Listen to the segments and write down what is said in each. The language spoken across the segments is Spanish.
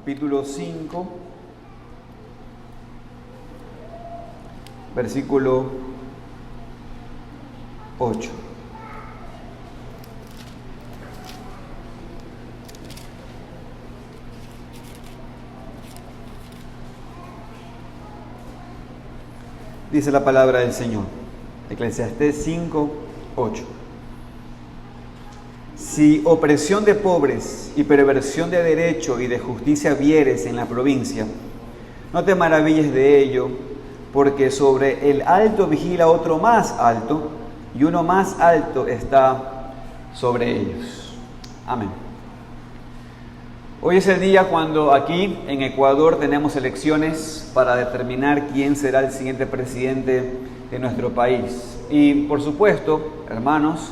capítulo 5, versículo 8. Dice la palabra del Señor, Eclesiastés 5, 8. Si opresión de pobres y perversión de derecho y de justicia vieres en la provincia, no te maravilles de ello, porque sobre el alto vigila otro más alto, y uno más alto está sobre ellos. Amén. Hoy es el día cuando aquí en Ecuador tenemos elecciones para determinar quién será el siguiente presidente de nuestro país. Y por supuesto, hermanos,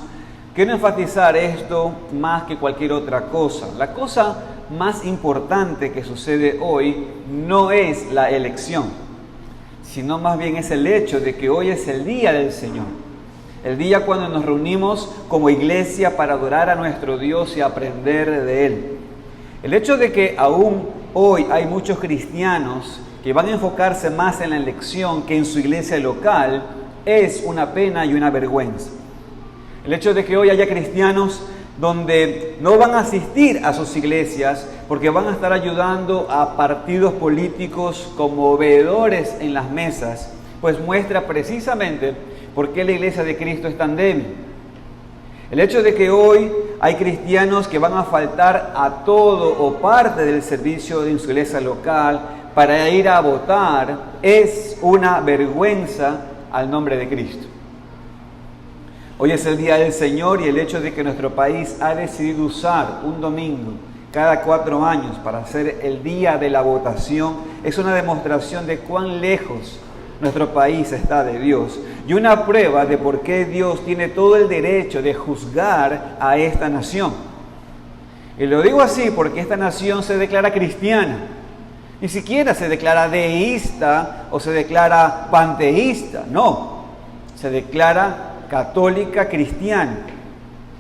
quiero enfatizar esto más que cualquier otra cosa. La cosa más importante que sucede hoy no es la elección, sino más bien es el hecho de que hoy es el día del Señor. El día cuando nos reunimos como iglesia para adorar a nuestro Dios y aprender de Él. El hecho de que aún hoy hay muchos cristianos que van a enfocarse más en la elección que en su iglesia local es una pena y una vergüenza. El hecho de que hoy haya cristianos donde no van a asistir a sus iglesias porque van a estar ayudando a partidos políticos como veedores en las mesas, pues muestra precisamente por qué la iglesia de Cristo es tan débil. El hecho de que hoy hay cristianos que van a faltar a todo o parte del servicio de su iglesia local para ir a votar es una vergüenza al nombre de Cristo. Hoy es el día del Señor y el hecho de que nuestro país ha decidido usar un domingo cada 4 años para hacer el día de la votación es una demostración de cuán lejos nuestro país está de Dios y una prueba de por qué Dios tiene todo el derecho de juzgar a esta nación. Y lo digo así porque esta nación se declara cristiana, ni siquiera se declara deísta o se declara panteísta, no, se declara católica cristiana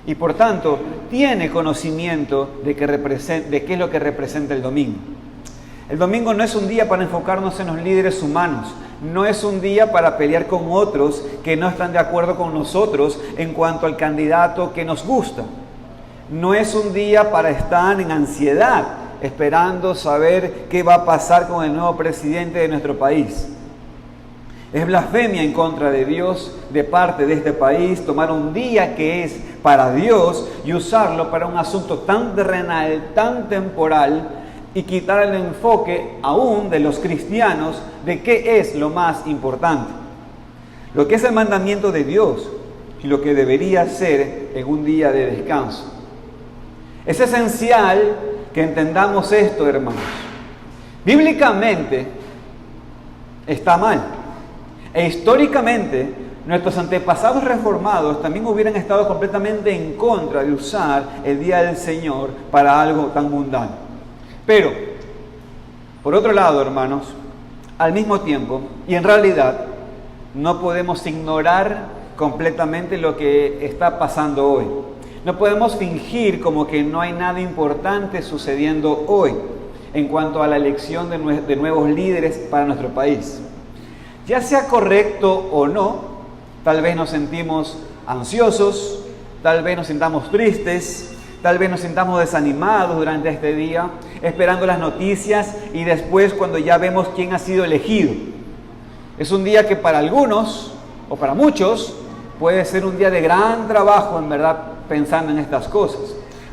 y por tanto tiene conocimiento de qué es lo que representa el domingo. El domingo no es un día para enfocarnos en los líderes humanos, no es un día para pelear con otros que no están de acuerdo con nosotros en cuanto al candidato que nos gusta. No es un día para estar en ansiedad, esperando saber qué va a pasar con el nuevo presidente de nuestro país. Es blasfemia en contra de Dios de parte de este país tomar un día que es para Dios y usarlo para un asunto tan terrenal, tan temporal, y quitar el enfoque aún de los cristianos de qué es lo más importante. Lo que es el mandamiento de Dios y lo que debería ser en un día de descanso. Es esencial que entendamos esto, hermanos. Bíblicamente está mal. E históricamente nuestros antepasados reformados también hubieran estado completamente en contra de usar el día del Señor para algo tan mundano. Pero, por otro lado, hermanos, al mismo tiempo, y en realidad, no podemos ignorar completamente lo que está pasando hoy. No podemos fingir como que no hay nada importante sucediendo hoy en cuanto a la elección de nuevos líderes para nuestro país. Ya sea correcto o no, tal vez nos sentimos ansiosos, tal vez nos sintamos tristes, tal vez nos sintamos desanimados durante este día, esperando las noticias y después cuando ya vemos quién ha sido elegido. Es un día que para algunos o para muchos puede ser un día de gran trabajo, en verdad, pensando en estas cosas.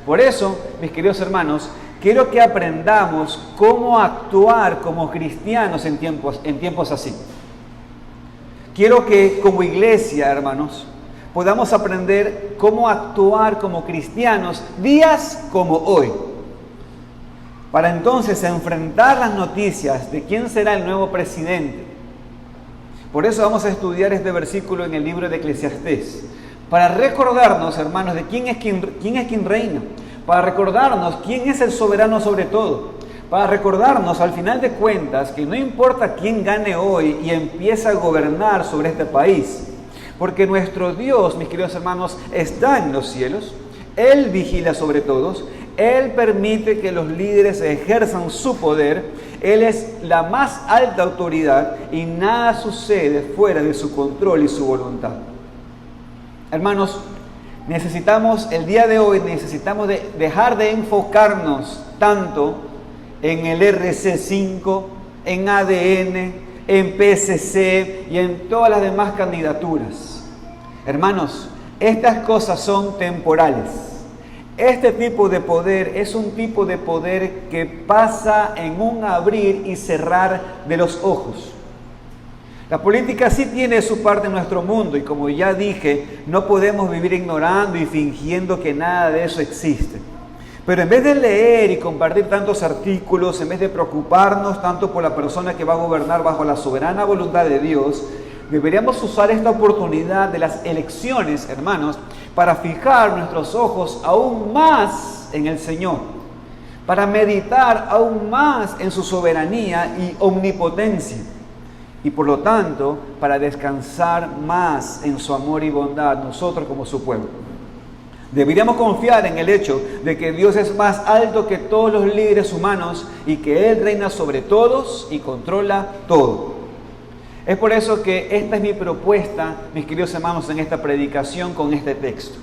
Por eso, mis queridos hermanos, quiero que aprendamos cómo actuar como cristianos en tiempos así. Quiero que como iglesia, hermanos, podamos aprender cómo actuar como cristianos días como hoy. Para entonces enfrentar las noticias de quién será el nuevo presidente. Por eso vamos a estudiar este versículo en el libro de Eclesiastés. Para recordarnos, hermanos, de quién es quien reina. Para recordarnos quién es el soberano sobre todo. Para recordarnos, al final de cuentas, que no importa quién gane hoy y empiece a gobernar sobre este país. Porque nuestro Dios, mis queridos hermanos, está en los cielos. Él vigila sobre todos. Él permite que los líderes ejerzan su poder. Él es la más alta autoridad y nada sucede fuera de su control y su voluntad. Hermanos, el día de hoy necesitamos dejar de enfocarnos tanto en el RC5, en ADN, en PSC y en todas las demás candidaturas. Hermanos, estas cosas son temporales. Este tipo de poder es un tipo de poder que pasa en un abrir y cerrar de los ojos. La política sí tiene su parte en nuestro mundo y como ya dije, no podemos vivir ignorando y fingiendo que nada de eso existe. Pero en vez de leer y compartir tantos artículos, en vez de preocuparnos tanto por la persona que va a gobernar bajo la soberana voluntad de Dios, deberíamos usar esta oportunidad de las elecciones, hermanos, para fijar nuestros ojos aún más en el Señor, para meditar aún más en su soberanía y omnipotencia, y por lo tanto, para descansar más en su amor y bondad nosotros como su pueblo. Deberíamos confiar en el hecho de que Dios es más alto que todos los líderes humanos y que Él reina sobre todos y controla todo. Es por eso que esta es mi propuesta, mis queridos hermanos, en esta predicación con este texto.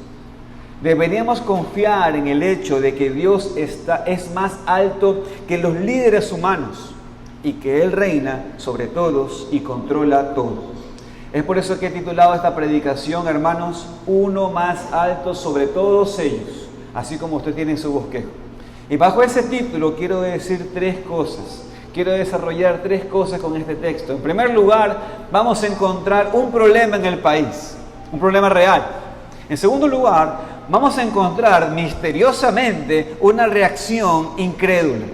Deberíamos confiar en el hecho de que Dios es más alto que los líderes humanos y que Él reina sobre todos y controla todo. Es por eso que he titulado esta predicación, hermanos, uno más alto sobre todos ellos, así como usted tiene en su bosquejo. Y bajo ese título quiero decir tres cosas. Quiero desarrollar tres cosas con este texto. En primer lugar, vamos a encontrar un problema en el país, un problema real. En segundo lugar, vamos a encontrar misteriosamente una reacción incrédula.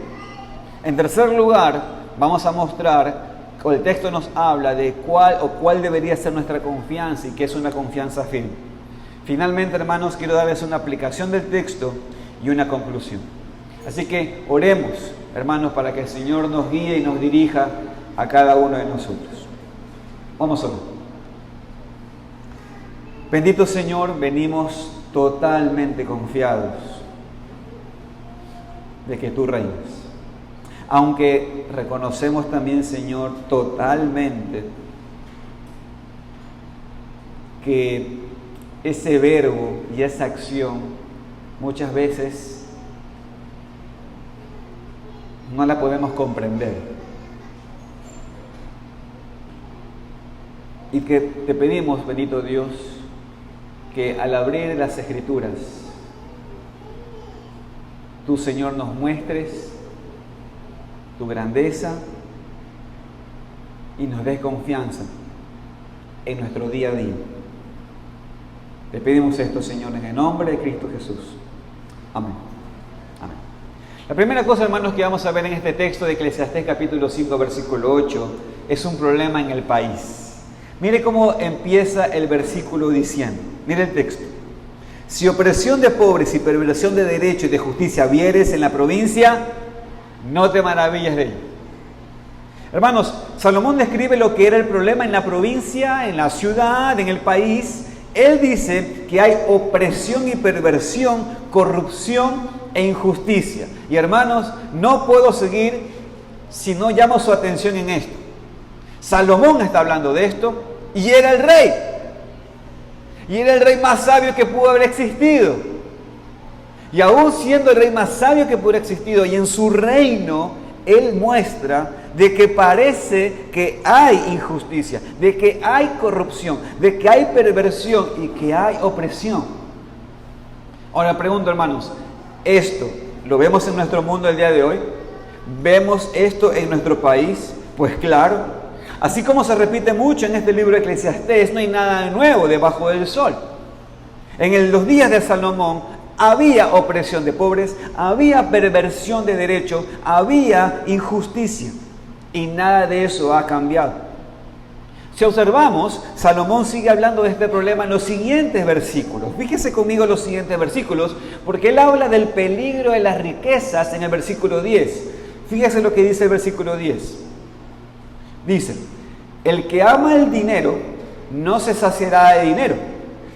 En tercer lugar, vamos a mostrar, o el texto nos habla de cuál debería ser nuestra confianza y qué es una confianza firme. Finalmente, hermanos, quiero darles una aplicación del texto y una conclusión. Así que oremos, hermanos, para que el Señor nos guíe y nos dirija a cada uno de nosotros. Vamos a orar. Bendito Señor, venimos totalmente confiados de que tú reinas. Aunque reconocemos también, Señor, totalmente que ese verbo y esa acción muchas veces no la podemos comprender. Y que te pedimos, bendito Dios, que al abrir las Escrituras, tú, Señor, nos muestres tu grandeza y nos des confianza en nuestro día a día. Te pedimos esto, Señor, en el nombre de Cristo Jesús. Amén. Amén. La primera cosa, hermanos, que vamos a ver en este texto de Eclesiastés capítulo 5, versículo 8, es un problema en el país. Mire cómo empieza el versículo diciendo, mire el texto. Si opresión de pobres y perversión de derecho y de justicia vieres en la provincia, no te maravilles de ello. Hermanos, Salomón describe lo que era el problema en la provincia, en la ciudad, en el país. Él dice que hay opresión y perversión, corrupción e injusticia. Y hermanos, no puedo seguir si no llamo su atención en esto. Salomón está hablando de esto y era el rey. Y era el rey más sabio que pudo haber existido. Y aún siendo el rey más sabio que pudo haber existido y en su reino, él muestra de que parece que hay injusticia, de que hay corrupción, de que hay perversión y que hay opresión. Ahora pregunto, hermanos, ¿esto lo vemos en nuestro mundo el día de hoy? ¿Vemos esto en nuestro país? Pues claro. Así como se repite mucho en este libro de Eclesiastés, no hay nada nuevo debajo del sol. En los días de Salomón había opresión de pobres, había perversión de derechos, había injusticia. Y nada de eso ha cambiado. Si observamos, Salomón sigue hablando de este problema en los siguientes versículos. Fíjese conmigo los siguientes versículos, porque él habla del peligro de las riquezas en el versículo 10. Fíjese lo que dice el versículo 10. Dice, el que ama el dinero no se saciará de dinero,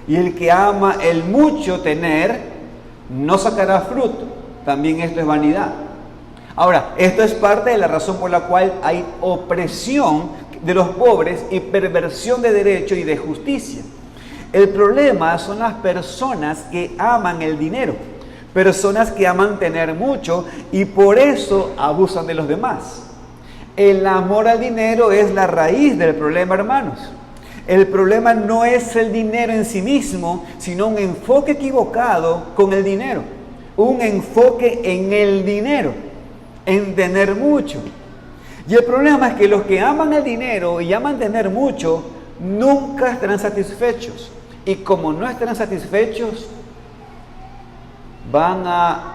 y el que ama el mucho tener no sacará fruto. también esto es vanidad. Ahora, esto es parte de la razón por la cual hay opresión de los pobres y perversión de derecho y de justicia. El problema son las personas que aman el dinero, personas que aman tener mucho y por eso abusan de los demás. El amor al dinero es la raíz del problema, hermanos. El problema no es el dinero en sí mismo, sino un enfoque equivocado con el dinero. Un enfoque en el dinero, en tener mucho. Y el problema es que los que aman el dinero y aman tener mucho, nunca estarán satisfechos. Y como no estarán satisfechos, van a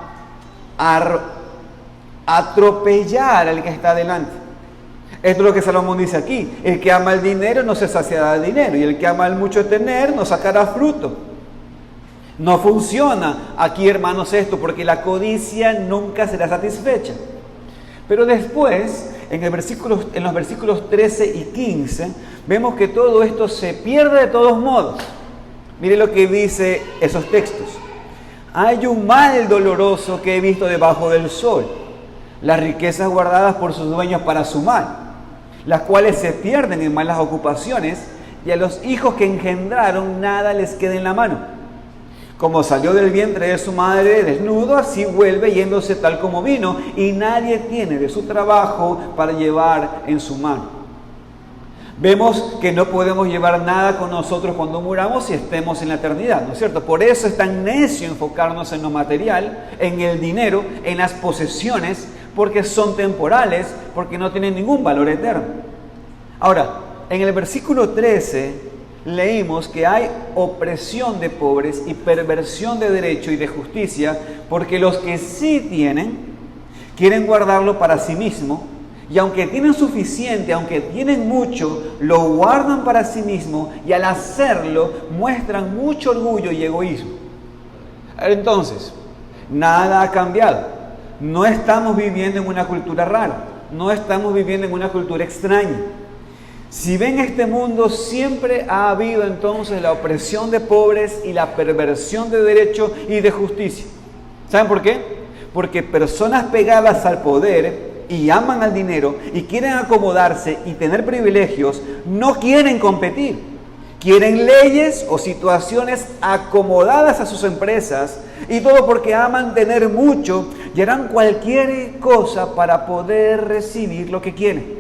atropellar al que está delante. Esto es lo que Salomón dice aquí. El que ama el dinero no se saciará de dinero, y el que ama el mucho tener no sacará fruto. No funciona aquí, hermanos, esto, porque la codicia nunca será satisfecha. Pero después, en los versículos 13 y 15, vemos que todo esto se pierde de todos modos. Mire lo que dice esos textos. Hay un mal doloroso que he visto debajo del sol, las riquezas guardadas por sus dueños para su mal, las cuales se pierden en malas ocupaciones, y a los hijos que engendraron nada les queda en la mano. Como salió del vientre de su madre desnudo, así vuelve yéndose tal como vino, y nadie tiene de su trabajo para llevar en su mano. Vemos que no podemos llevar nada con nosotros cuando muramos y estemos en la eternidad, ¿no es cierto? Por eso es tan necio enfocarnos en lo material, en el dinero, en las posesiones, porque son temporales, porque no tienen ningún valor eterno. Ahora, en el versículo 13 leímos que hay opresión de pobres y perversión de derecho y de justicia, porque los que sí tienen, quieren guardarlo para sí mismos, y aunque tienen suficiente, aunque tienen mucho, lo guardan para sí mismos, y al hacerlo muestran mucho orgullo y egoísmo. Entonces, nada ha cambiado. No estamos viviendo en una cultura rara, no estamos viviendo en una cultura extraña. Si ven este mundo, siempre ha habido entonces la opresión de pobres y la perversión de derecho y de justicia. ¿Saben por qué? Porque personas pegadas al poder y aman al dinero y quieren acomodarse y tener privilegios, no quieren competir. Quieren leyes o situaciones acomodadas a sus empresas, y todo porque aman tener mucho y harán cualquier cosa para poder recibir lo que quieren.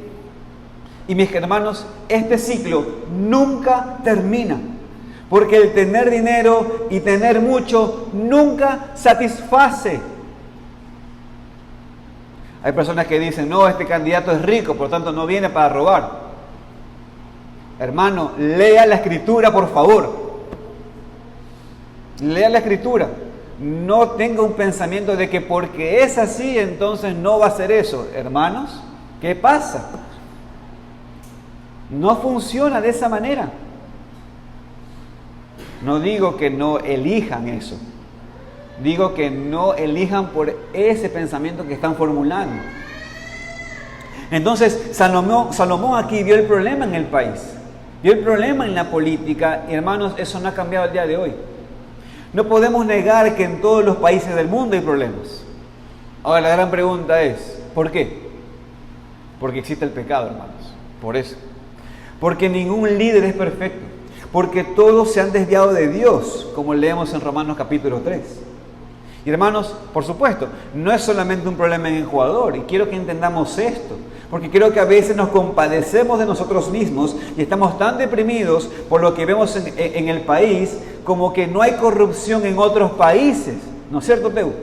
Y mis hermanos, este ciclo nunca termina, porque el tener dinero y tener mucho nunca satisface. Hay personas que dicen, no, este candidato es rico, por tanto no viene para robar. Hermano, lea la Escritura, por favor. Lea la Escritura. No tenga un pensamiento de que porque es así, entonces no va a ser eso. Hermanos, ¿qué pasa? No funciona de esa manera. No digo que no elijan eso. Digo que no elijan por ese pensamiento que están formulando. Entonces, Salomón aquí vio el problema en el país. Vio el problema en la política. Y hermanos, eso no ha cambiado el día de hoy. No podemos negar que en todos los países del mundo hay problemas. Ahora la gran pregunta es, ¿por qué? Porque existe el pecado, hermanos. Por eso. Porque ningún líder es perfecto. Porque todos se han desviado de Dios, como leemos en Romanos capítulo 3. Y hermanos, por supuesto, no es solamente un problema en el Ecuador, y quiero que entendamos esto, porque creo que a veces nos compadecemos de nosotros mismos y estamos tan deprimidos por lo que vemos en el país, como que no hay corrupción en otros países, ¿no es cierto, Teu?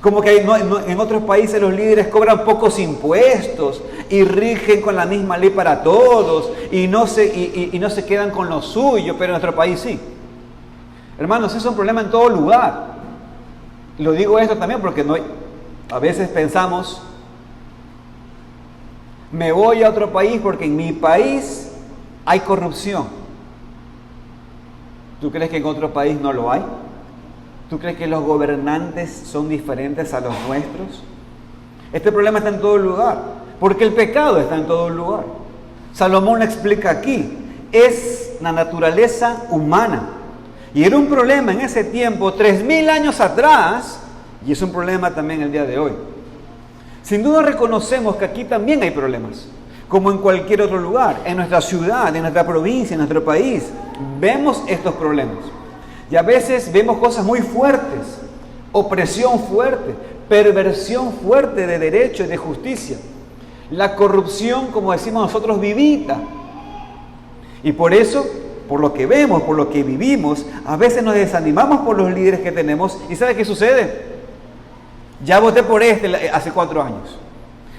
Como que en otros países los líderes cobran pocos impuestos y rigen con la misma ley para todos y no se quedan con lo suyo, pero en nuestro país sí. Hermanos, eso es un problema en todo lugar. Lo digo esto también porque a veces pensamos, me voy a otro país porque en mi país hay corrupción. ¿Tú crees que en otro país no lo hay? ¿Tú crees que los gobernantes son diferentes a los nuestros? Este problema está en todo lugar, porque el pecado está en todo lugar. Salomón lo explica aquí, es la naturaleza humana. Y era un problema en ese tiempo, 3000 años atrás, Y es un problema también el día de hoy. Sin duda reconocemos que aquí también hay problemas, como en cualquier otro lugar, en nuestra ciudad, en nuestra provincia, en nuestro país. Vemos estos problemas. Y a veces vemos cosas muy fuertes, opresión fuerte, perversión fuerte de derecho y de justicia. La corrupción, como decimos nosotros, vivita. Y por eso, por lo que vemos, por lo que vivimos, a veces nos desanimamos por los líderes que tenemos. ¿Y sabe qué sucede? Ya voté por hace 4 años.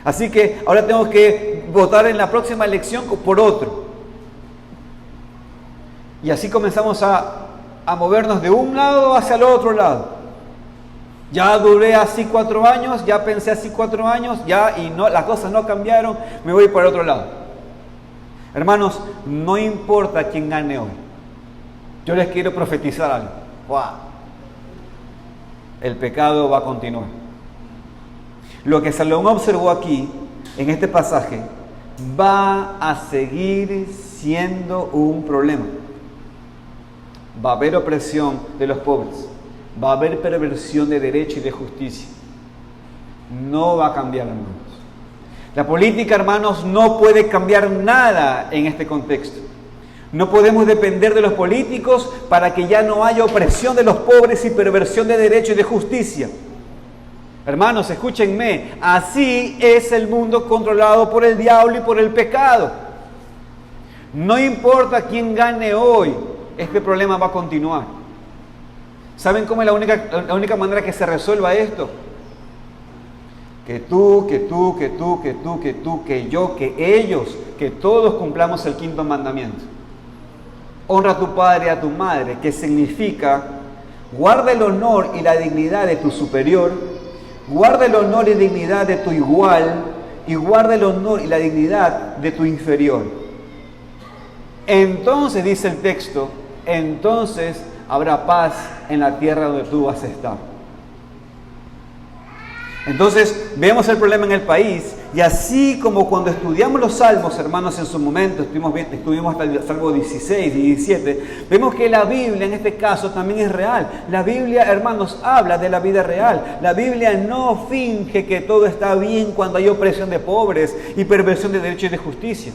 Así que ahora tengo que votar en la próxima elección por otro. Y así comenzamos a movernos de un lado hacia el otro lado. Ya duré así 4 años, ya pensé así 4 años, las cosas no cambiaron, me voy para el otro lado. Hermanos, no importa quién gane hoy. Yo les quiero profetizar algo. ¡Wow! El pecado va a continuar. Lo que Salomón observó aquí, en este pasaje, va a seguir siendo un problema. Va a haber opresión de los pobres. Va a haber perversión de derecho y de justicia. No va a cambiar, hermanos. La política, hermanos, no puede cambiar nada en este contexto. No podemos depender de los políticos para que ya no haya opresión de los pobres y perversión de derecho y de justicia. Hermanos, escúchenme, así es el mundo controlado por el diablo y por el pecado. No importa quién gane hoy, este problema va a continuar. ¿Saben cómo es la única manera que se resuelva esto? Que tú, que yo, que ellos, que todos cumplamos el 5.º mandamiento. Honra a tu padre y a tu madre, que significa guarda el honor y la dignidad de tu superior, guarda el honor y dignidad de tu igual y guarda el honor y la dignidad de tu inferior. Entonces, dice el texto, entonces habrá paz en la tierra donde tú vas a estar. Entonces, vemos el problema en el país y así como cuando estudiamos los salmos, hermanos, en su momento, estuvimos hasta el Salmo 16 y 17, vemos que la Biblia en este caso también es real. La Biblia, hermanos, habla de la vida real. La Biblia no finge que todo está bien cuando hay opresión de pobres y perversión de derecho y de justicia.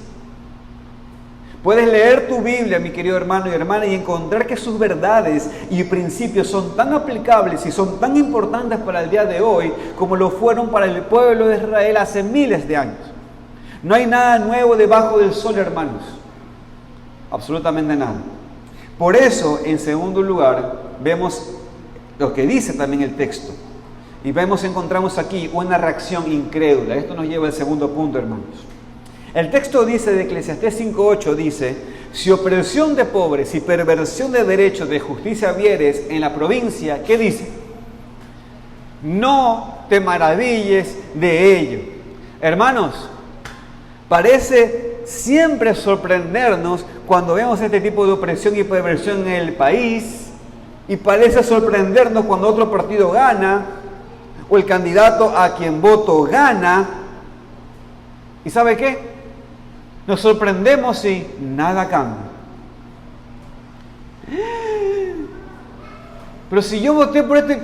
Puedes leer tu Biblia, mi querido hermano y hermana, y encontrar que sus verdades y principios son tan aplicables y son tan importantes para el día de hoy como lo fueron para el pueblo de Israel hace miles de años. No hay nada nuevo debajo del sol, hermanos. Absolutamente nada. Por eso, en segundo lugar, vemos lo que dice también el texto. Y encontramos aquí una reacción incrédula. Esto nos lleva al segundo punto, hermanos. El texto dice de Eclesiastés 5:8, dice, si opresión de pobres y perversión de derechos de justicia vieres en la provincia, ¿qué dice? No te maravilles de ello. Hermanos, parece siempre sorprendernos cuando vemos este tipo de opresión y perversión en el país, y parece sorprendernos cuando otro partido gana, o el candidato a quien voto gana. ¿Y sabe qué? Nos sorprendemos y nada cambia. Pero si yo voté por este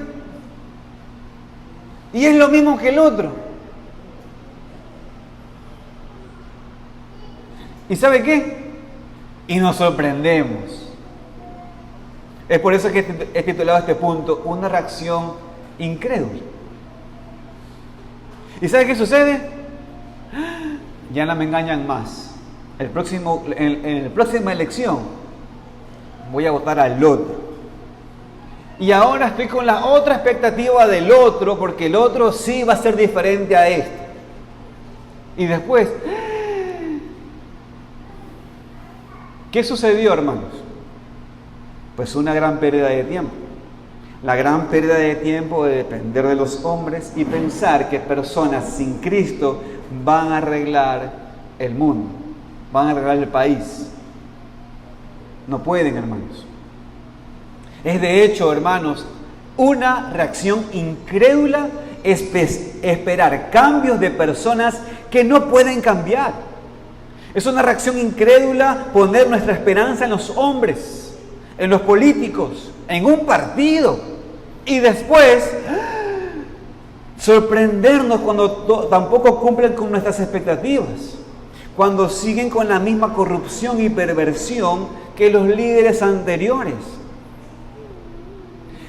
y es lo mismo que el otro. ¿Y sabe qué? Y nos sorprendemos. Es por eso que he titulado este punto una reacción incrédula. ¿Y sabe qué sucede? Ya no me engañan más. En la próxima elección voy a votar al otro. Y ahora estoy con la otra expectativa del otro, porque el otro sí va a ser diferente a este. Y después, ¿qué sucedió, hermanos? Pues una gran pérdida de tiempo. La gran pérdida de tiempo de depender de los hombres y pensar que personas sin Cristo van a arreglar el mundo, van a arreglar el país. No pueden, hermanos. Es de hecho, hermanos, una reacción incrédula esperar cambios de personas que no pueden cambiar. Es una reacción incrédula poner nuestra esperanza en los hombres, en los políticos, en un partido. Y después Sorprendernos cuando tampoco cumplen con nuestras expectativas. Cuando siguen con la misma corrupción y perversión que los líderes anteriores.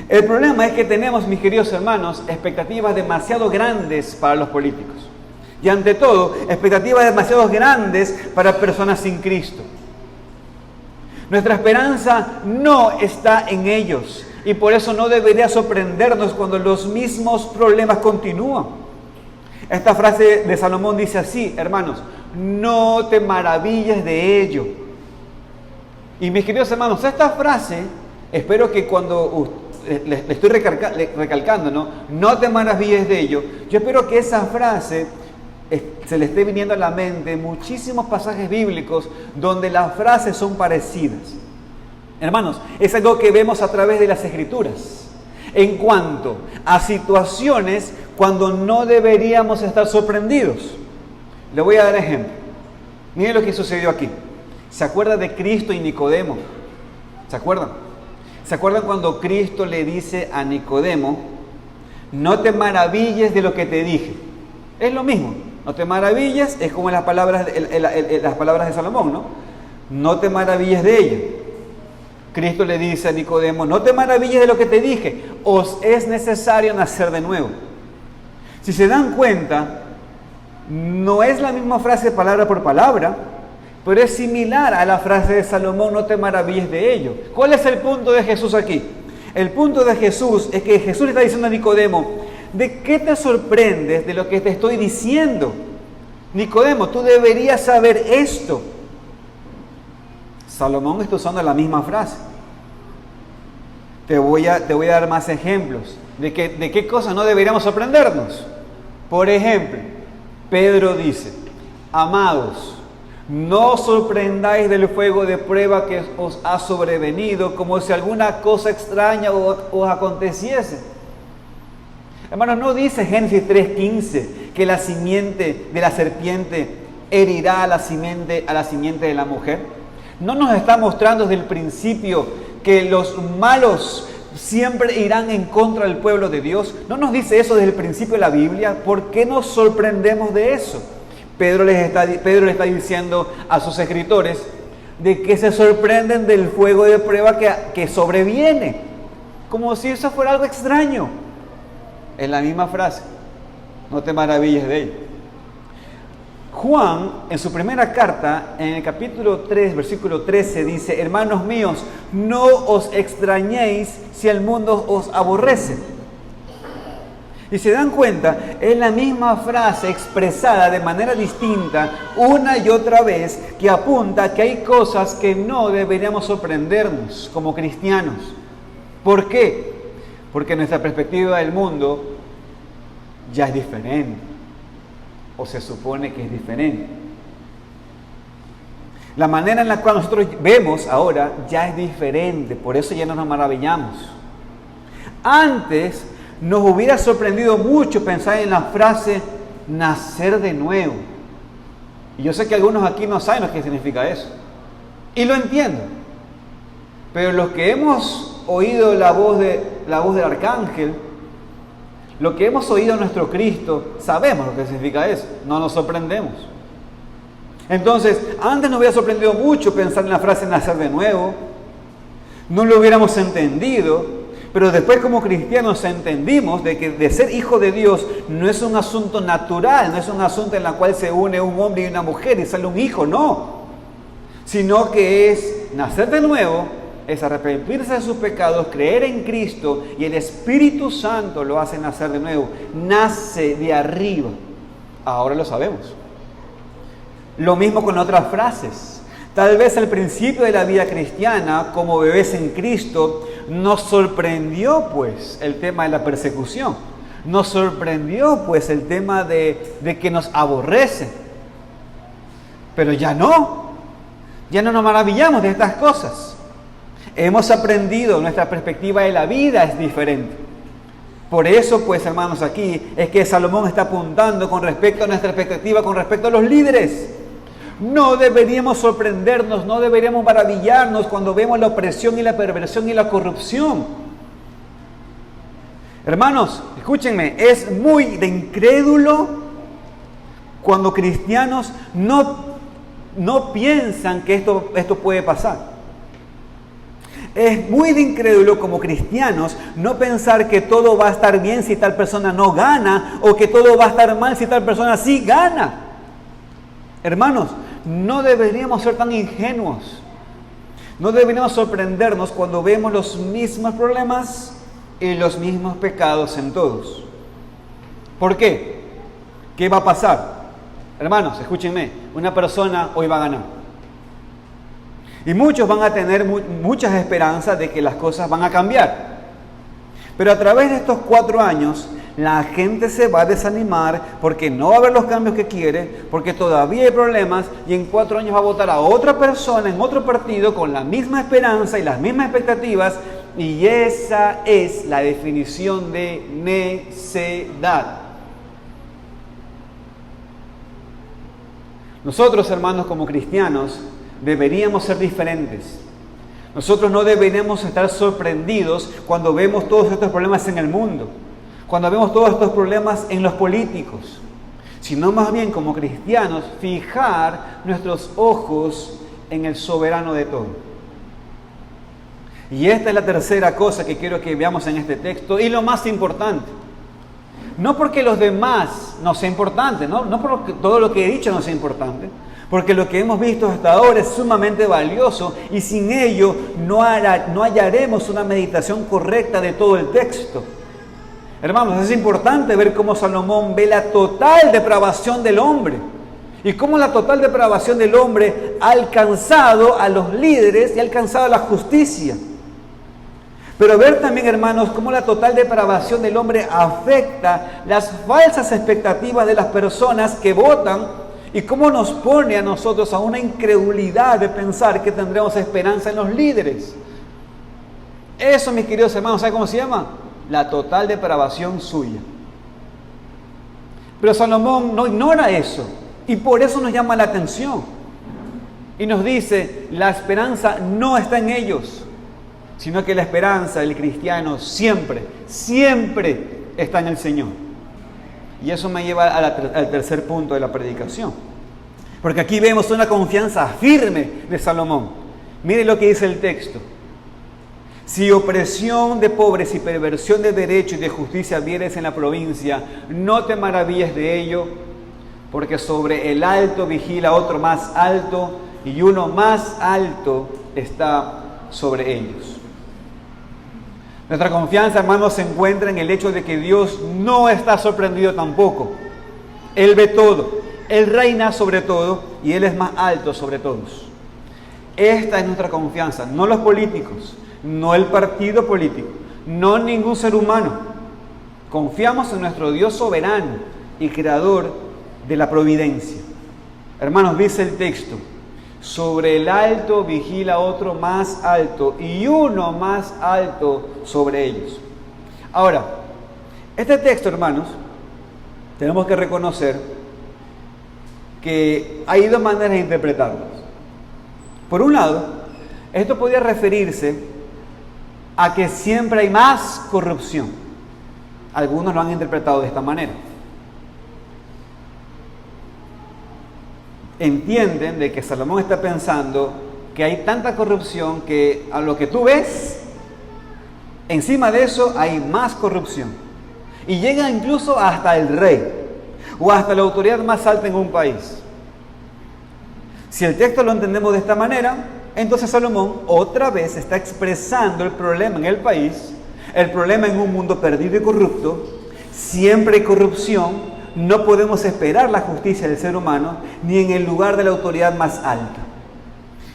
El problema es que tenemos, mis queridos hermanos, expectativas demasiado grandes para los políticos. Y ante todo, expectativas demasiado grandes para personas sin Cristo. Nuestra esperanza no está en ellos. Y por eso no debería sorprendernos cuando los mismos problemas continúan. Esta frase de Salomón dice así, hermanos: no te maravilles de ello. Y mis queridos hermanos, esta frase, espero que cuando le estoy recalcando, no te maravilles de ello. Yo espero que esa frase se le esté viniendo a la mente muchísimos pasajes bíblicos donde las frases son parecidas. Hermanos, es algo que vemos a través de las Escrituras. En cuanto a situaciones cuando no deberíamos estar sorprendidos. Le voy a dar ejemplo. Miren lo que sucedió aquí. ¿Se acuerda de Cristo y Nicodemo? ¿Se acuerdan? ¿Se acuerdan cuando Cristo le dice a Nicodemo: no te maravilles de lo que te dije? Es lo mismo. No te maravilles, es como las palabras de Salomón, ¿no? No te maravilles de ella. Cristo le dice a Nicodemo: no te maravilles de lo que te dije, os es necesario nacer de nuevo. Si se dan cuenta, no es la misma frase palabra por palabra, pero es similar a la frase de Salomón: no te maravilles de ello. ¿Cuál es el punto de Jesús aquí? El punto de Jesús es que Jesús le está diciendo a Nicodemo: ¿de qué te sorprendes de lo que te estoy diciendo? Nicodemo, tú deberías saber esto. Salomón está usando la misma frase. Te voy a dar más ejemplos de qué cosas no deberíamos sorprendernos. Por ejemplo, Pedro dice: amados, no os sorprendáis del fuego de prueba que os ha sobrevenido, como si alguna cosa extraña os aconteciese. Hermanos, ¿no dice Génesis 3:15 que la simiente de la serpiente herirá a la simiente de la mujer? ¿No nos está mostrando desde el principio que los malos siempre irán en contra del pueblo de Dios? ¿No nos dice eso desde el principio de la Biblia? ¿Por qué nos sorprendemos de eso? Pedro le está diciendo a sus escritores de que se sorprenden del fuego de prueba que sobreviene, como si eso fuera algo extraño. Es la misma frase: no te maravilles de ello. Juan, en su primera carta, en el capítulo 3, versículo 13, dice: hermanos míos, no os extrañéis si el mundo os aborrece. Y se dan cuenta, es la misma frase expresada de manera distinta una y otra vez, que apunta a que hay cosas que no deberíamos sorprendernos como cristianos. ¿Por qué? Porque nuestra perspectiva del mundo ya es diferente, o se supone que es diferente. La manera en la cual nosotros vemos ahora ya es diferente, por eso ya no nos maravillamos. Antes nos hubiera sorprendido mucho pensar en la frase nacer de nuevo. Y yo sé que algunos aquí no saben lo que significa eso, y lo entiendo. Pero los que hemos oído la voz del arcángel, lo que hemos oído a nuestro Cristo, sabemos lo que significa eso, no nos sorprendemos. Entonces, antes nos hubiera sorprendido mucho pensar en la frase nacer de nuevo, no lo hubiéramos entendido, pero después como cristianos entendimos de que de ser hijo de Dios no es un asunto natural, no es un asunto en el cual se une un hombre y una mujer y sale un hijo, no, sino que es nacer de nuevo, es arrepentirse de sus pecados, creer en Cristo, y el Espíritu Santo lo hace nacer de nuevo, nace de arriba. Ahora lo sabemos. Lo mismo con otras frases. Tal vez al principio de la vida cristiana, como bebés en Cristo, nos sorprendió pues el tema de la persecución, nos sorprendió pues el tema de que nos aborrece, pero ya no nos maravillamos de estas cosas. Hemos aprendido, nuestra perspectiva de la vida es diferente. Por eso, pues, hermanos, aquí es que Salomón está apuntando con respecto a nuestra expectativa, con respecto a los líderes. No deberíamos sorprendernos, no deberíamos maravillarnos cuando vemos la opresión y la perversión y la corrupción. Hermanos, escúchenme, es muy de incrédulo cuando cristianos no piensan que esto puede pasar. Es muy de incrédulo como cristianos no pensar que todo va a estar bien si tal persona no gana o que todo va a estar mal si tal persona sí gana. Hermanos, no deberíamos ser tan ingenuos. No deberíamos sorprendernos cuando vemos los mismos problemas y los mismos pecados en todos. ¿Por qué? ¿Qué va a pasar? Hermanos, escúchenme, una persona hoy va a ganar. Y muchos van a tener muchas esperanzas de que las cosas van a cambiar. Pero a través de estos 4 años, la gente se va a desanimar porque no va a haber los cambios que quiere, porque todavía hay problemas y en 4 años va a votar a otra persona en otro partido con la misma esperanza y las mismas expectativas. Y esa es la definición de necedad. Nosotros, hermanos, como cristianos, deberíamos ser diferentes. Nosotros no deberíamos estar sorprendidos cuando vemos todos estos problemas en el mundo, cuando vemos todos estos problemas en los políticos, sino más bien como cristianos fijar nuestros ojos en el soberano de todo. Y esta es la tercera cosa que quiero que veamos en este texto y lo más importante. No porque los demás no sea importante, no porque todo lo que he dicho no sea importante, porque lo que hemos visto hasta ahora es sumamente valioso y sin ello no hallaremos una meditación correcta de todo el texto. Hermanos, es importante ver cómo Salomón ve la total depravación del hombre y cómo la total depravación del hombre ha alcanzado a los líderes y ha alcanzado a la justicia. Pero ver también, hermanos, cómo la total depravación del hombre afecta las falsas expectativas de las personas que votan y cómo nos pone a nosotros a una incredulidad de pensar que tendremos esperanza en los líderes. Eso, mis queridos hermanos, ¿saben cómo se llama? La total depravación suya. Pero Salomón no ignora eso y por eso nos llama la atención. Y nos dice, la esperanza no está en ellos, sino que la esperanza del cristiano siempre está en el Señor. Y eso me lleva al tercer punto de la predicación. Porque aquí vemos una confianza firme de Salomón. Mire lo que dice el texto. Si opresión de pobres y perversión de derecho y de justicia vieres en la provincia, no te maravilles de ello, porque sobre el alto vigila otro más alto, y uno más alto está sobre ellos. Nuestra confianza, hermanos, se encuentra en el hecho de que Dios no está sorprendido tampoco. Él ve todo, Él reina sobre todo y Él es más alto sobre todos. Esta es nuestra confianza, no los políticos, no el partido político, no ningún ser humano. Confiamos en nuestro Dios soberano y creador de la providencia. Hermanos, dice el texto, sobre el alto vigila otro más alto y uno más alto sobre ellos. Ahora, este texto, hermanos, tenemos que reconocer que hay 2 maneras de interpretarlo. Por un lado, esto podría referirse a que siempre hay más corrupción. Algunos lo han interpretado de esta manera. Entienden de que Salomón está pensando que hay tanta corrupción que a lo que tú ves, encima de eso hay más corrupción. Y llega incluso hasta el rey o hasta la autoridad más alta en un país. Si el texto lo entendemos de esta manera, entonces Salomón otra vez está expresando el problema en el país, el problema en un mundo perdido y corrupto. Siempre hay corrupción. No podemos esperar la justicia del ser humano ni en el lugar de la autoridad más alta.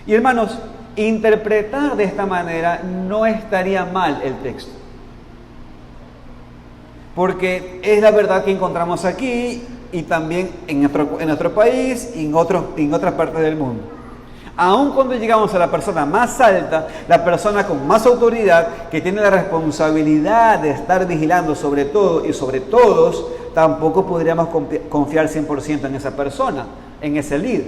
Y hermanos, interpretar de esta manera no estaría mal el texto. Porque es la verdad que encontramos aquí y también en nuestro país y en otras partes del mundo. Aun cuando llegamos a la persona más alta, la persona con más autoridad, que tiene la responsabilidad de estar vigilando sobre todo y sobre todos, tampoco podríamos confiar 100% en esa persona, en ese líder.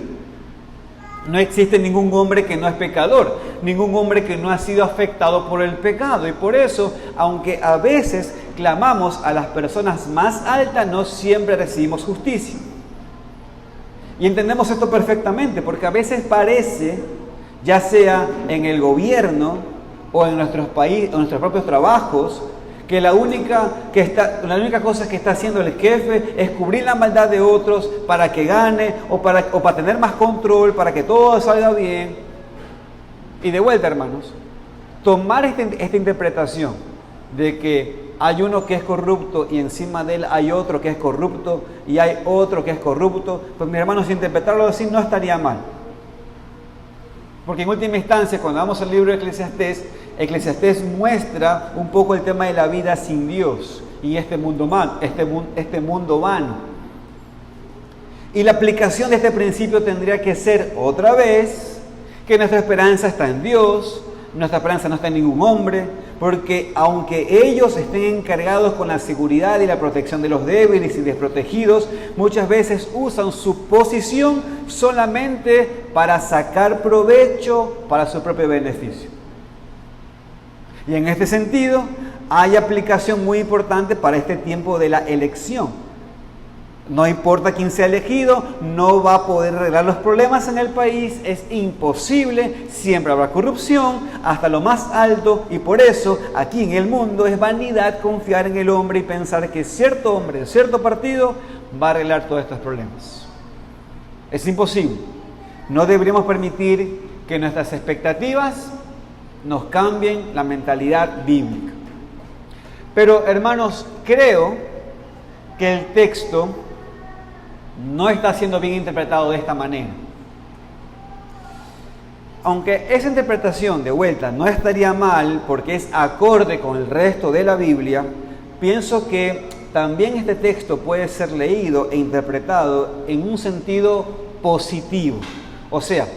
No existe ningún hombre que no es pecador, ningún hombre que no ha sido afectado por el pecado. Y por eso, aunque a veces clamamos a las personas más altas, no siempre recibimos justicia. Y entendemos esto perfectamente, porque a veces parece, ya sea en el gobierno o en nuestros países, en nuestros propios trabajos, que la única cosa que está haciendo el jefe es cubrir la maldad de otros para que gane o para tener más control, para que todo salga bien. Y de vuelta, hermanos, tomar esta interpretación de que hay uno que es corrupto y encima de él hay otro que es corrupto y hay otro que es corrupto, pues mis hermanos, interpretarlo así no estaría mal. Porque en última instancia, cuando vamos al libro de Eclesiastés muestra un poco el tema de la vida sin Dios y este mundo vano. Y la aplicación de este principio tendría que ser otra vez que nuestra esperanza está en Dios, nuestra esperanza no está en ningún hombre, porque aunque ellos estén encargados con la seguridad y la protección de los débiles y desprotegidos, muchas veces usan su posición solamente para sacar provecho para su propio beneficio. Y en este sentido, hay aplicación muy importante para este tiempo de la elección. No importa quién sea elegido, no va a poder arreglar los problemas en el país, es imposible, siempre habrá corrupción hasta lo más alto, y por eso aquí en el mundo es vanidad confiar en el hombre y pensar que cierto hombre, cierto partido va a arreglar todos estos problemas. Es imposible. No deberíamos permitir que nuestras expectativas nos cambien la mentalidad bíblica. Pero hermanos, creo que el texto no está siendo bien interpretado de esta manera. Aunque esa interpretación de vuelta no estaría mal porque es acorde con el resto de la Biblia, pienso que también este texto puede ser leído e interpretado en un sentido positivo. O sea,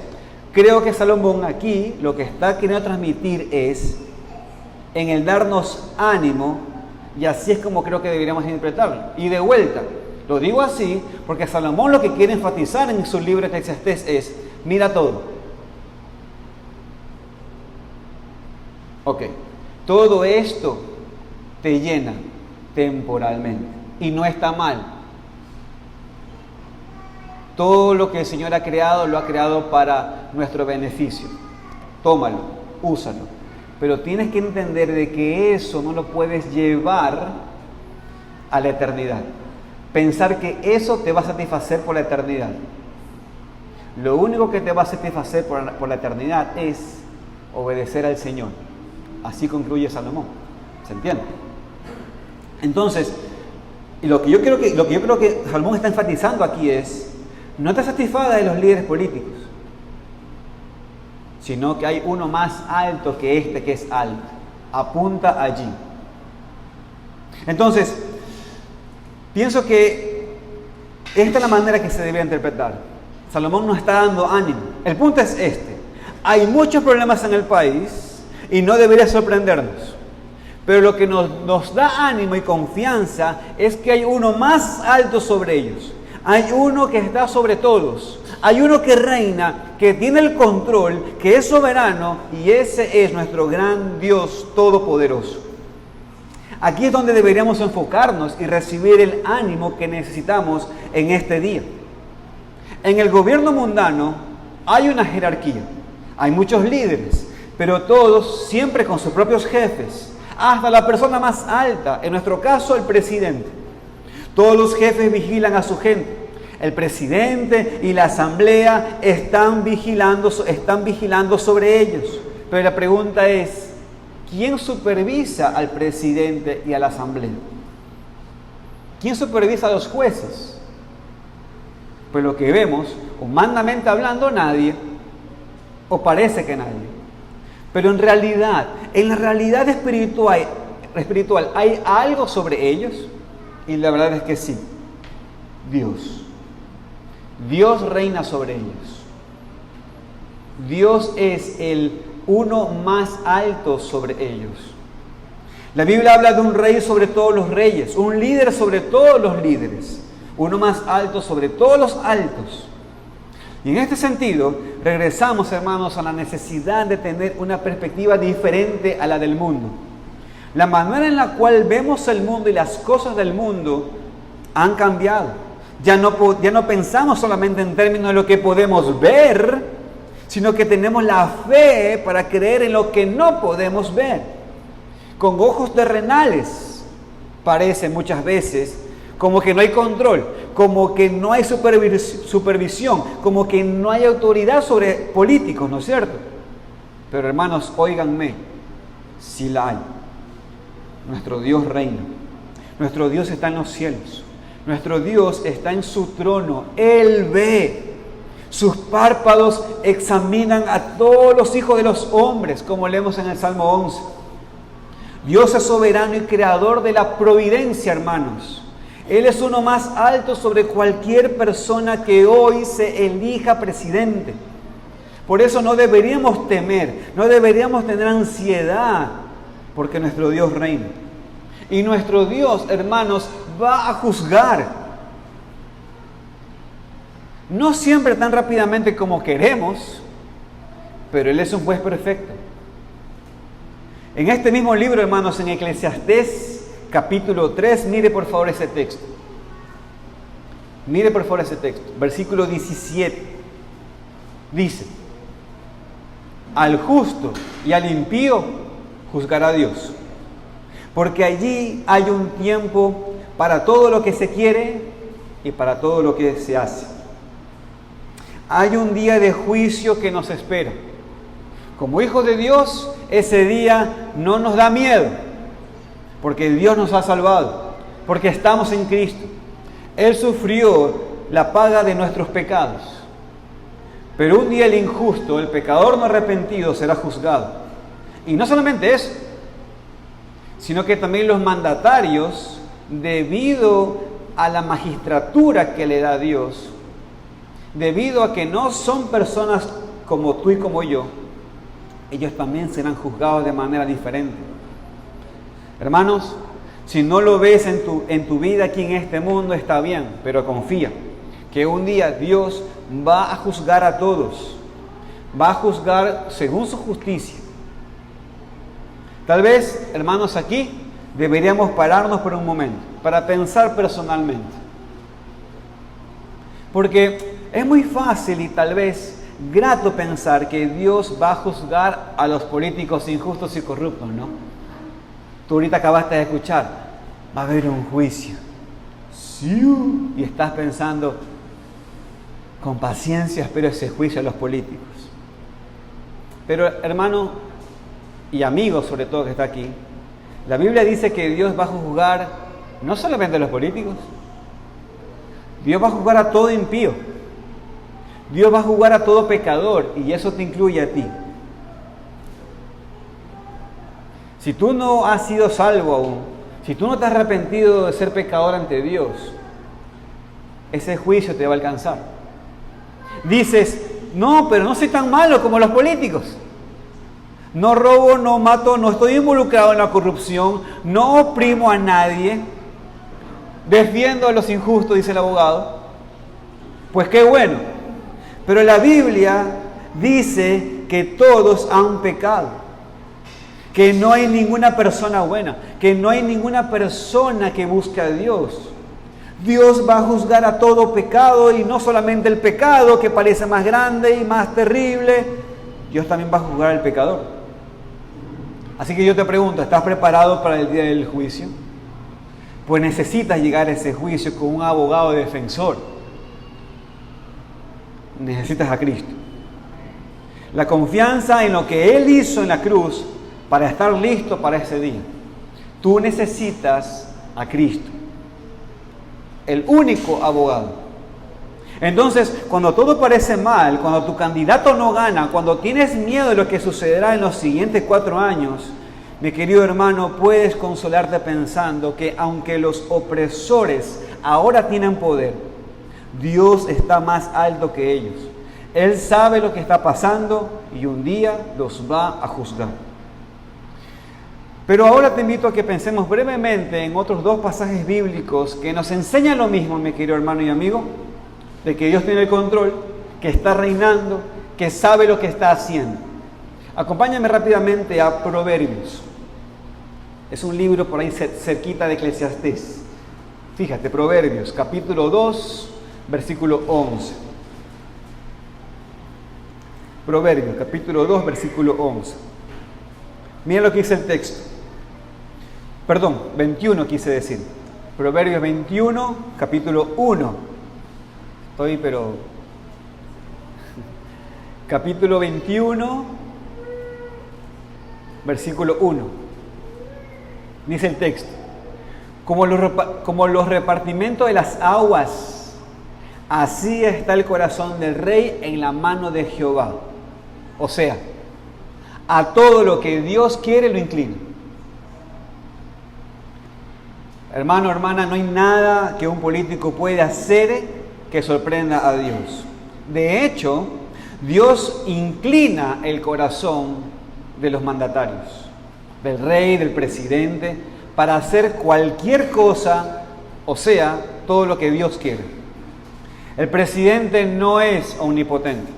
creo que Salomón aquí lo que está queriendo transmitir es en el darnos ánimo, y así es como creo que deberíamos interpretarlo. Y de vuelta, lo digo así porque Salomón lo que quiere enfatizar en su libro Eclesiastés es: mira todo. Ok, todo esto te llena temporalmente y no está mal. Todo lo que el Señor ha creado, lo ha creado para nuestro beneficio. Tómalo, úsalo. Pero tienes que entender de que eso no lo puedes llevar a la eternidad. Pensar que eso te va a satisfacer por la eternidad. Lo único que te va a satisfacer por la eternidad es obedecer al Señor. Así concluye Salomón. ¿Se entiende? Entonces, lo que yo creo que Salomón está enfatizando aquí es: no te satisfagas de los líderes políticos, sino que hay uno más alto que este que es alto. Apunta allí. Entonces, pienso que esta es la manera que se debe interpretar. Salomón nos está dando ánimo. El punto es este: hay muchos problemas en el país y no debería sorprendernos. Pero lo que nos da ánimo y confianza es que hay uno más alto sobre ellos. Hay uno que está sobre todos. Hay uno que reina, que tiene el control, que es soberano, y ese es nuestro gran Dios todopoderoso. Aquí es donde deberíamos enfocarnos y recibir el ánimo que necesitamos en este día. En el gobierno mundano hay una jerarquía, hay muchos líderes, pero todos siempre con sus propios jefes, hasta la persona más alta, en nuestro caso el presidente. Todos los jefes vigilan a su gente. El presidente y la asamblea están vigilando sobre ellos. Pero la pregunta es: ¿quién supervisa al presidente y a la asamblea? ¿Quién supervisa a los jueces? Pues lo que vemos, humanamente hablando, nadie, o parece que nadie. Pero en la realidad espiritual, ¿hay algo sobre ellos? Y la verdad es que sí. Dios reina sobre ellos. Dios es el uno más alto sobre ellos. La Biblia habla de un rey sobre todos los reyes, un líder sobre todos los líderes, uno más alto sobre todos los altos. Y en este sentido, regresamos, hermanos, a la necesidad de tener una perspectiva diferente a la del mundo. La manera en la cual vemos el mundo y las cosas del mundo han cambiado. Ya no pensamos solamente en términos de lo que podemos ver, sino que tenemos la fe para creer en lo que no podemos ver. Con ojos terrenales parece muchas veces como que no hay control, como que no hay supervisión, como que no hay autoridad sobre políticos, ¿no es cierto? Pero hermanos, óiganme, sí la hay. Nuestro Dios reina. Nuestro Dios está en los cielos. Nuestro Dios está en su trono. Él ve. Sus párpados examinan a todos los hijos de los hombres, como leemos en el Salmo 11. Dios es soberano y creador de la providencia, hermanos. Él es uno más alto sobre cualquier persona que hoy se elija presidente. Por eso no deberíamos temer, no deberíamos tener ansiedad, porque nuestro Dios reina. Y nuestro Dios, hermanos, va a juzgar. No siempre tan rápidamente como queremos, pero Él es un juez perfecto. En este mismo libro, hermanos, en Eclesiastés, capítulo 3, mire por favor ese texto. Mire por favor ese texto, versículo 17. Dice: al justo y al impío juzgará Dios, porque allí hay un tiempo para todo lo que se quiere y para todo lo que se hace. Hay un día de juicio que nos espera. Como hijos de Dios, ese día no nos da miedo, porque Dios nos ha salvado, porque estamos en Cristo. Él sufrió la paga de nuestros pecados. Pero un día el injusto, el pecador no arrepentido, será juzgado. Y no solamente eso, sino que también los mandatarios, debido a la magistratura que le da Dios, debido a que no son personas como tú y como yo, ellos también serán juzgados de manera diferente. Hermanos, si no lo ves en tu vida aquí en este mundo, está bien, pero confía que un día Dios va a juzgar a todos, va a juzgar según su justicia. Tal vez, hermanos, aquí deberíamos pararnos por un momento para pensar personalmente, porque es muy fácil y tal vez grato pensar que Dios va a juzgar a los políticos injustos y corruptos, ¿no? Tú ahorita acabaste de escuchar, va a haber un juicio. Sí. Y estás pensando, con paciencia espero ese juicio a los políticos. Pero hermano y amigo sobre todo que está aquí, la Biblia dice que Dios va a juzgar no solamente a los políticos, Dios va a juzgar a todo impío. Dios va a juzgar a todo pecador, y eso te incluye a ti. Si tú no has sido salvo aún, si tú no te has arrepentido de ser pecador ante Dios, ese juicio te va a alcanzar. Dices, no, pero no soy tan malo como los políticos. No robo, no mato, no estoy involucrado en la corrupción, no oprimo a nadie, defiendo a los injustos, dice el abogado. Pues qué bueno. Pero la Biblia dice que todos han pecado, que no hay ninguna persona buena, que no hay ninguna persona que busque a Dios. Dios va a juzgar a todo pecado, y no solamente el pecado que parece más grande y más terrible, Dios también va a juzgar al pecador. Así que yo te pregunto, ¿estás preparado para el día del juicio? Pues necesitas llegar a ese juicio con un abogado defensor. Necesitas a Cristo. La confianza en lo que Él hizo en la cruz para estar listo para ese día. Tú necesitas a Cristo, el único abogado. Entonces, cuando todo parece mal, cuando tu candidato no gana, cuando tienes miedo de lo que sucederá en los siguientes 4 años, mi querido hermano, puedes consolarte pensando que aunque los opresores ahora tienen poder, Dios está más alto que ellos. Él sabe lo que está pasando y un día los va a juzgar. Pero ahora te invito a que pensemos brevemente en otros 2 pasajes bíblicos que nos enseñan lo mismo, mi querido hermano y amigo, de que Dios tiene el control, que está reinando, que sabe lo que está haciendo. Acompáñame rápidamente a Proverbios. Es un libro por ahí cerquita de Eclesiastés. Fíjate, Proverbios, capítulo 2, versículo 11. Proverbios, capítulo 2, versículo 11. Mira lo que dice el texto. Perdón, 21 quise decir. Proverbios 21, capítulo 1. Capítulo 21, versículo 1. Dice el texto. Como los repartimientos de las aguas, así está el corazón del rey en la mano de Jehová. O sea, a todo lo que Dios quiere lo inclina. Hermano, hermana, no hay nada que un político pueda hacer que sorprenda a Dios. De hecho, Dios inclina el corazón de los mandatarios, del rey, del presidente, para hacer cualquier cosa, o sea, todo lo que Dios quiere. El presidente no es omnipotente.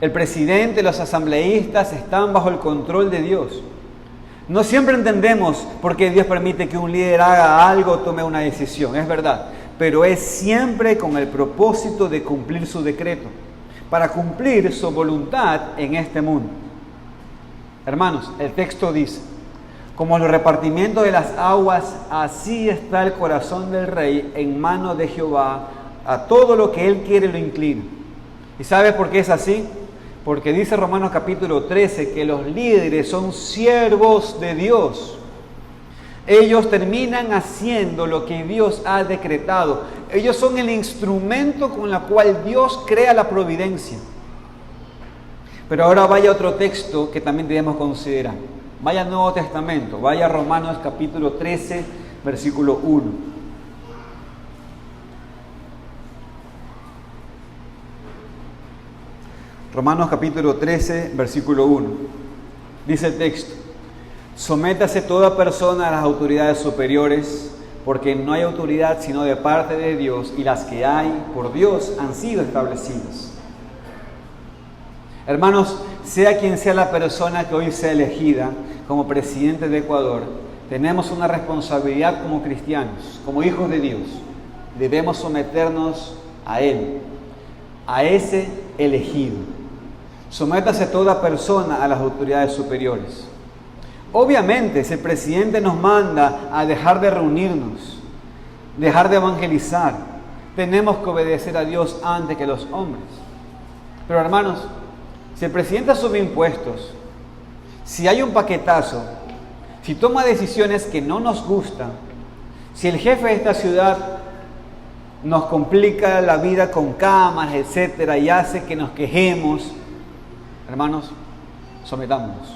El presidente, los asambleístas están bajo el control de Dios. No siempre entendemos por qué Dios permite que un líder haga algo o tome una decisión, es verdad, pero es siempre con el propósito de cumplir su decreto, para cumplir su voluntad en este mundo. Hermanos, el texto dice, como los repartimientos de las aguas, así está el corazón del rey en manos de Jehová, a todo lo que él quiere lo inclina. ¿Y sabes por qué es así? Porque dice Romanos capítulo 13 que los líderes son siervos de Dios. Ellos terminan haciendo lo que Dios ha decretado. Ellos son el instrumento con el cual Dios crea la providencia. Pero ahora vaya otro texto que también debemos considerar. Vaya al Nuevo Testamento, vaya a Romanos capítulo 13, versículo 1. Romanos capítulo 13, versículo 1. Dice el texto, sométase toda persona a las autoridades superiores, porque no hay autoridad sino de parte de Dios, y las que hay por Dios han sido establecidas. Hermanos, sea quien sea la persona que hoy sea elegida como presidente de Ecuador, tenemos una responsabilidad como cristianos, como hijos de Dios. Debemos someternos a Él, a ese elegido. Sométase toda persona a las autoridades superiores. Obviamente, si el presidente nos manda a dejar de reunirnos, dejar de evangelizar, tenemos que obedecer a Dios antes que los hombres. Pero hermanos, si el presidente sube impuestos, si hay un paquetazo, si toma decisiones que no nos gustan, si el jefe de esta ciudad nos complica la vida con cámaras, etcétera, y hace que nos quejemos, hermanos, sometámonos.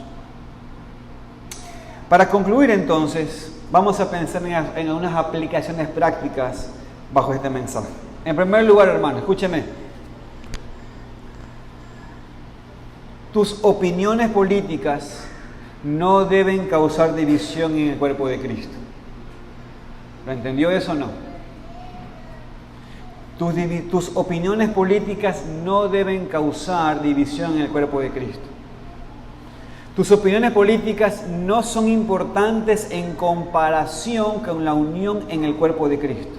Para concluir entonces, vamos a pensar en unas aplicaciones prácticas bajo este mensaje. En primer lugar, hermano, escúcheme. Tus opiniones políticas no deben causar división en el cuerpo de Cristo. ¿Lo entendió eso o no? Tus opiniones políticas no deben causar división en el cuerpo de Cristo. Tus opiniones políticas no son importantes en comparación con la unión en el cuerpo de Cristo.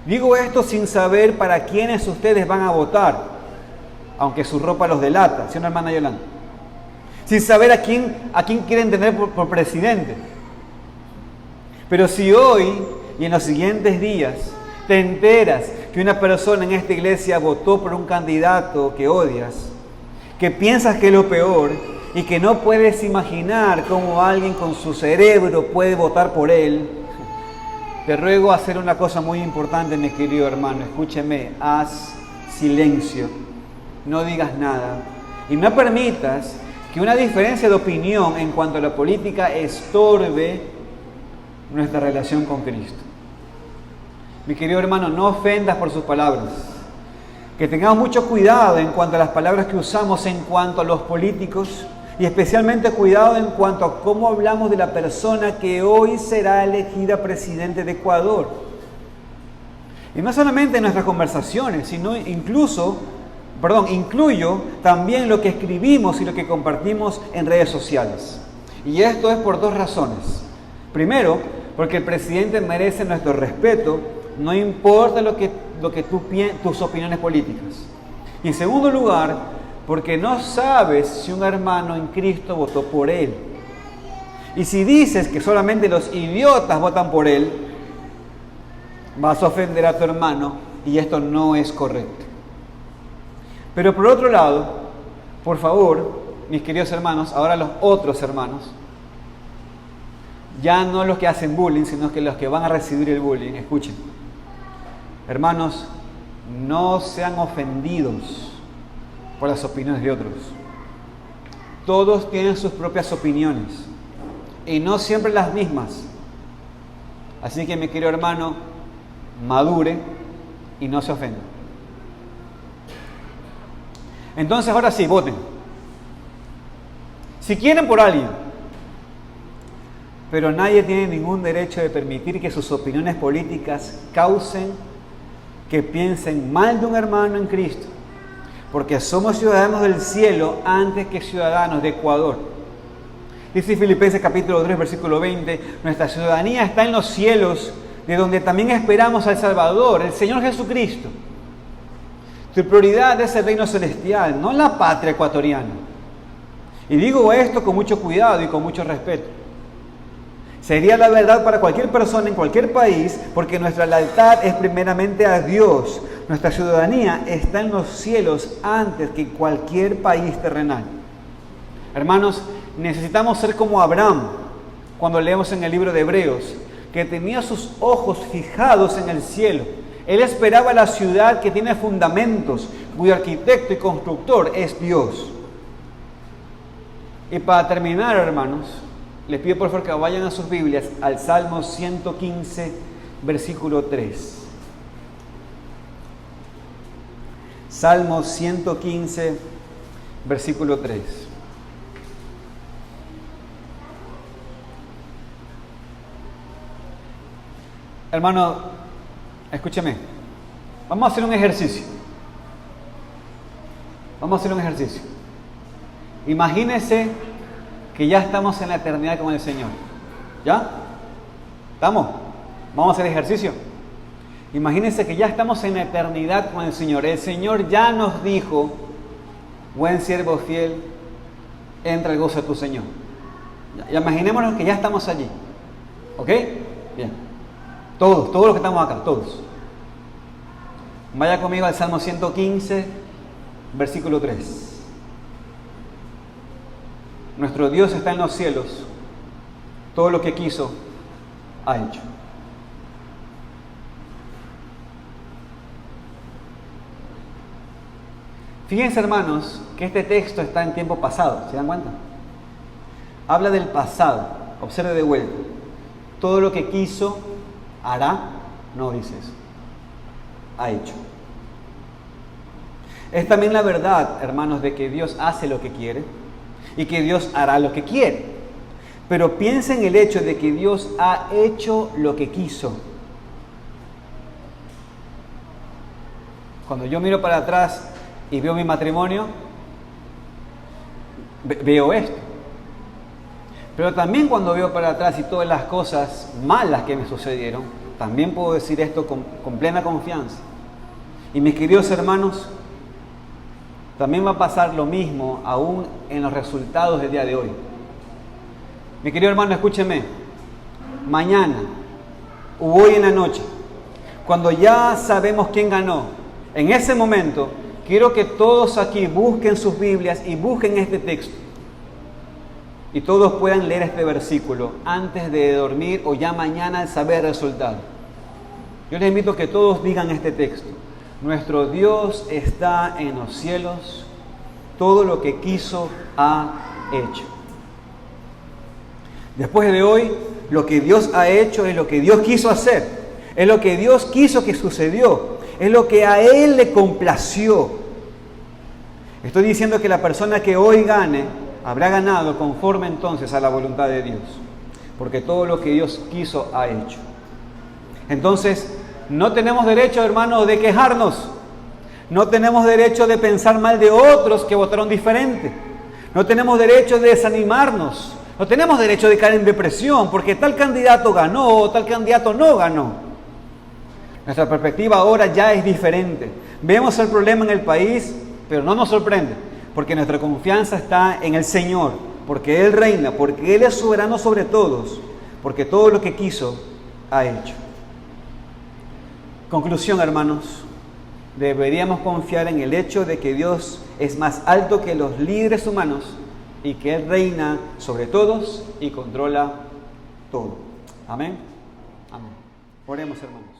Digo esto sin saber para quiénes ustedes van a votar, aunque su ropa los delata, ¿sí o no, hermana Yolanda? Sin saber a quién quieren tener por presidente. Pero si hoy y en los siguientes días te enteras que una persona en esta iglesia votó por un candidato que odias, que piensas que es lo peor y que no puedes imaginar cómo alguien con su cerebro puede votar por él, te ruego hacer una cosa muy importante, mi querido hermano. Escúcheme, haz silencio, no digas nada y no permitas que una diferencia de opinión en cuanto a la política estorbe nuestra relación con Cristo. Mi querido hermano, no ofendas por sus palabras. Que tengamos mucho cuidado en cuanto a las palabras que usamos en cuanto a los políticos y especialmente cuidado en cuanto a cómo hablamos de la persona que hoy será elegida presidente de Ecuador. Y no solamente en nuestras conversaciones, sino incluyo también lo que escribimos y lo que compartimos en redes sociales. Y esto es por dos razones. Primero, porque el presidente merece nuestro respeto, no importa tus opiniones políticas. Y en segundo lugar, porque no sabes si un hermano en Cristo votó por él. Y si dices que solamente los idiotas votan por él, vas a ofender a tu hermano y esto no es correcto. Pero por otro lado, por favor, mis queridos hermanos, ahora los otros hermanos, ya no los que hacen bullying, sino que los que van a recibir el bullying, escuchen. Hermanos, no sean ofendidos por las opiniones de otros. Todos tienen sus propias opiniones y no siempre las mismas. Así que mi querido hermano, madure y no se ofenda. Entonces ahora sí, voten. Si quieren por alguien, pero nadie tiene ningún derecho de permitir que sus opiniones políticas causen que piensen mal de un hermano en Cristo, porque somos ciudadanos del cielo antes que ciudadanos de Ecuador. Dice Filipenses capítulo 3, versículo 20, nuestra ciudadanía está en los cielos, de donde también esperamos al Salvador, el Señor Jesucristo. Tu prioridad es el reino celestial, no la patria ecuatoriana. Y digo esto con mucho cuidado y con mucho respeto. Sería la verdad para cualquier persona en cualquier país, porque nuestra lealtad es primeramente a Dios. Nuestra ciudadanía está en los cielos antes que cualquier país terrenal. Hermanos, necesitamos ser como Abraham, cuando leemos en el libro de Hebreos, que tenía sus ojos fijados en el cielo. Él esperaba la ciudad que tiene fundamentos, cuyo arquitecto y constructor es Dios. Y para terminar, hermanos, les pido por favor que vayan a sus Biblias al Salmo 115, versículo 3. Salmo 115, versículo 3. Hermano, escúcheme. Vamos a hacer un ejercicio. Imagínese que ya estamos en la eternidad con el Señor. ¿Ya? ¿Estamos? Vamos a hacer ejercicio. Imagínense que ya estamos en la eternidad con el Señor. El Señor ya nos dijo, buen siervo fiel, entra al gozo de tu Señor. Ya, imaginémonos que ya estamos allí. ¿Ok? Bien. Todos los que estamos acá, todos. Vaya conmigo al Salmo 115, versículo 3. Nuestro Dios está en los cielos, todo lo que quiso, ha hecho. Fíjense, hermanos, que este texto está en tiempo pasado, ¿se dan cuenta? Habla del pasado, observe de vuelta. Todo lo que quiso, hará, no dice eso, ha hecho. Es también la verdad, hermanos, de que Dios hace lo que quiere y que Dios hará lo que quiere. Pero piensa en el hecho de que Dios ha hecho lo que quiso. Cuando yo miro para atrás y veo mi matrimonio, veo esto. Pero también cuando veo para atrás y todas las cosas malas que me sucedieron, también puedo decir esto con plena confianza. Y mis queridos hermanos, también va a pasar lo mismo aún en los resultados del día de hoy. Mi querido hermano, escúcheme. Mañana o hoy en la noche, cuando ya sabemos quién ganó, en ese momento quiero que todos aquí busquen sus Biblias y busquen este texto. Y todos puedan leer este versículo antes de dormir o ya mañana al saber el resultado. Yo les invito a que todos digan este texto. Nuestro Dios está en los cielos, todo lo que quiso ha hecho. Después de hoy, lo que Dios ha hecho es lo que Dios quiso hacer, es lo que Dios quiso que sucedió, es lo que a Él le complació. Estoy diciendo que la persona que hoy gane habrá ganado conforme entonces a la voluntad de Dios, porque todo lo que Dios quiso ha hecho. Entonces, no tenemos derecho, hermanos, de quejarnos. No tenemos derecho de pensar mal de otros que votaron diferente. No tenemos derecho de desanimarnos. No tenemos derecho de caer en depresión porque tal candidato ganó o tal candidato no ganó. Nuestra perspectiva ahora ya es diferente. Vemos el problema en el país, pero no nos sorprende, porque nuestra confianza está en el Señor, porque Él reina, porque Él es soberano sobre todos, porque todo lo que quiso ha hecho. Conclusión, hermanos, deberíamos confiar en el hecho de que Dios es más alto que los líderes humanos y que Él reina sobre todos y controla todo. Amén. Amén. Oremos, hermanos.